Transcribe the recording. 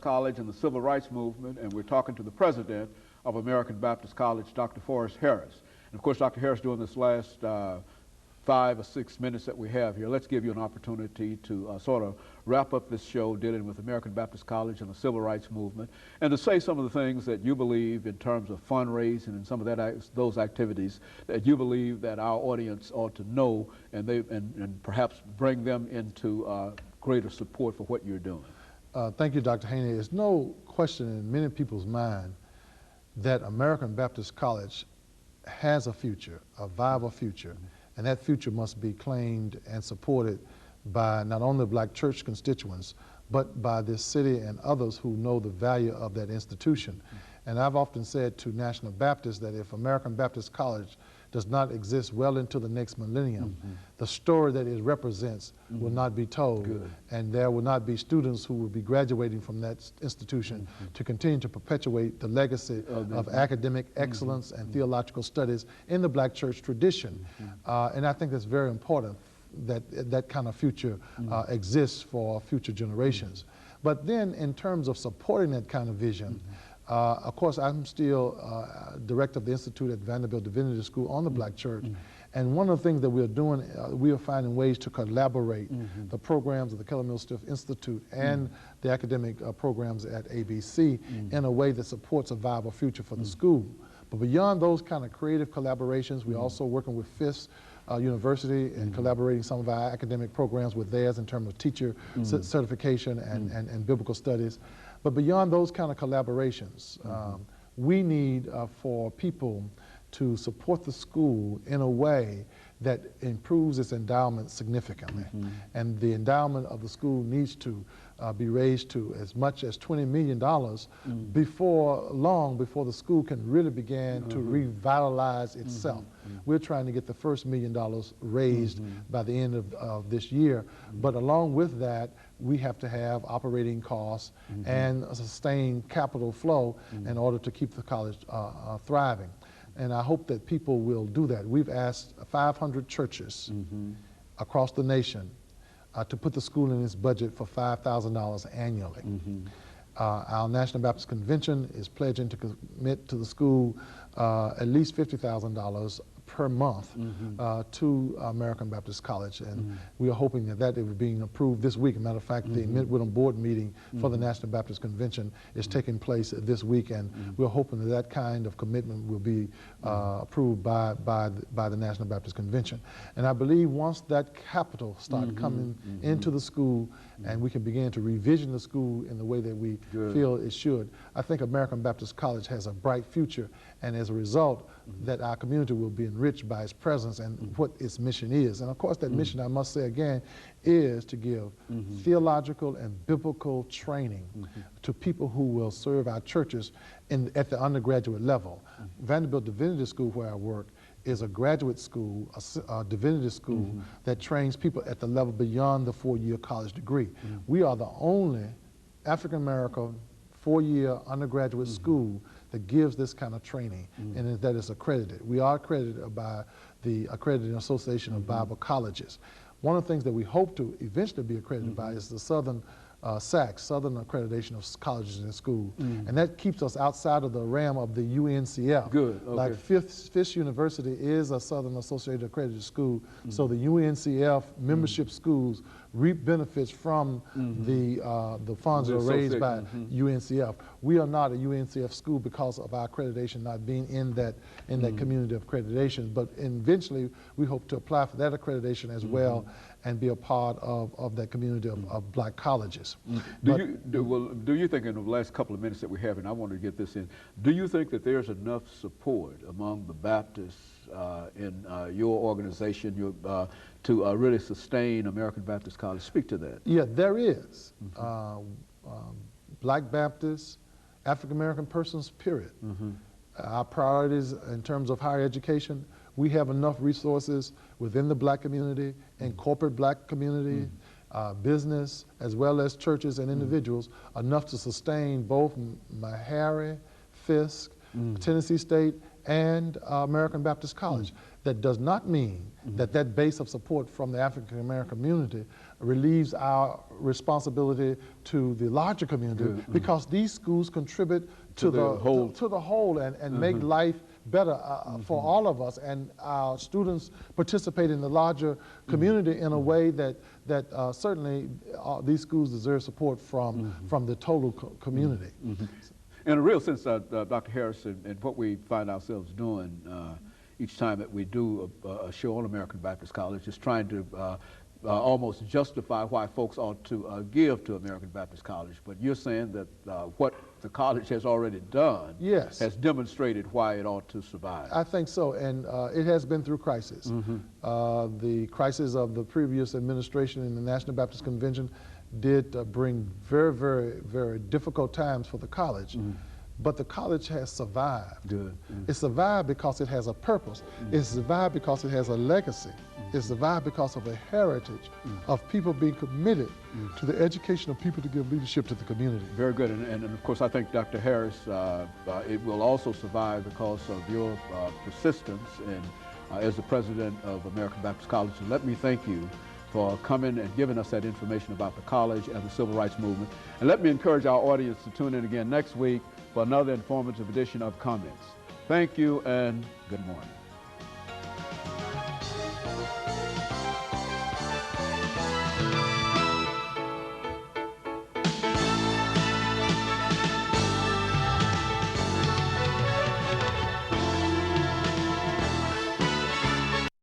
College and the Civil Rights Movement, and we're talking to the president of American Baptist College, Dr. FHarris. And of course, Dr. Harris, during this last 5 or 6 minutes that we have here, let's give you an opportunity to sort of wrap up this show dealing with American Baptist College and the Civil Rights Movement, and to say some of the things that you believe in terms of fundraising and some of those activities that you believe that our audience ought to know, and perhaps bring them into greater support for what you're doing. Thank you, Dr. Haney. There's no question in many people's mind that American Baptist College has a future, a viable future, and that future must be claimed and supported by not only black church constituents, but by this city and others who know the value of that institution. And I've often said to National Baptists that if American Baptist College does not exist well into the next millennium, the story that it represents will not be told. Good. And there will not be students who will be graduating from that institution to continue to perpetuate the legacy of academic excellence and theological studies in the black church tradition. And I think that's very important that that kind of future exists for future generations. But then in terms of supporting that kind of vision, of course, I'm still director of the Institute at Vanderbilt Divinity School on the Black Church. And one of the things that we're doing, we are finding ways to collaborate the programs of the Keller Mills Stiff Institute and the academic programs at ABC in a way that supports a viable future for the school. But beyond those kind of creative collaborations, we're also working with FHarris University and collaborating some of our academic programs with theirs in terms of teacher certification and biblical studies. But beyond those kind of collaborations, we need for people to support the school in a way that improves its endowment significantly. And the endowment of the school needs to be raised to as much as $20 million before the school can really begin to revitalize itself. We're trying to get the first $1 million raised by the end of this year. But along with that, we have to have operating costs and a sustained capital flow in order to keep the college thriving. And I hope that people will do that. We've asked 500 churches across the nation to put the school in its budget for $5,000 annually. Our National Baptist Convention is pledging to commit to the school at least $50,000 per month to American Baptist College, and we are hoping that that is being approved this week. As a matter of fact, the Midwestern Board meeting for the National Baptist Convention is taking place this week, and we're hoping that that kind of commitment will be approved by the National Baptist Convention. And I believe once that capital starts coming into the school and we can begin to revision the school in the way that we feel it should, I think American Baptist College has a bright future, and as a result, that our community will be enriched by its presence and what its mission is. And of course, that mission, I must say again, is to give theological and biblical training to people who will serve our churches at the undergraduate level. Vanderbilt Divinity School, where I work, is a graduate school, a divinity school that trains people at the level beyond the 4-year college degree. We are the only African-American 4-year undergraduate school that gives this kind of training and that is accredited. We are accredited by the Accrediting Association of Bible Colleges. One of the things that we hope to eventually be accredited by is the Southern SAC, Southern Accreditation of Colleges and Schools, and that keeps us outside of the realm of the UNCF. Good. Okay. Like Fisk University is a Southern Associated Accredited School, so the UNCF membership schools reap benefits from the funds that are raised by UNCF. We are not a UNCF school because of our accreditation not being in that community of accreditation, but eventually we hope to apply for that accreditation as well and be a part of that community of black colleges. Do you think in the last couple of minutes that we have, and I want to get this in, do you think that there's enough support among the Baptists in your organization to really sustain American Baptist College? Speak to that. Yeah, there is. Black Baptists, African American persons, period. Our priorities in terms of higher education, we have enough resources within the black community and corporate black community, business, as well as churches and individuals, enough to sustain both Meharry, Fisk, Tennessee State, and American Baptist College. That does not mean that that base of support from the African American community relieves our responsibility to the larger community, because these schools contribute to the whole and make life better for all of us, and our students participate in the larger community in a way that certainly these schools deserve support from the total community. In a real sense, Dr. Harris, and what we find ourselves doing each time that we do a show on American Baptist College is trying to almost justify why folks ought to give to American Baptist College. But you're saying that what the college has already done has demonstrated why it ought to survive. I think so, and it has been through crisis. The crisis of the previous administration in the National Baptist Convention did bring very, very, very difficult times for the college. But the college has survived. It survived because it has a purpose. It survived because it has a legacy. It survived because of a heritage of people being committed to the education of people to give leadership to the community. Very good, and of course I think, Dr. Harris, it will also survive because of your persistence and as the president of American Baptist College. So let me thank you for coming and giving us that information about the college and the civil rights movement. And let me encourage our audience to tune in again next week for another informative edition of Comments. Thank you and good morning.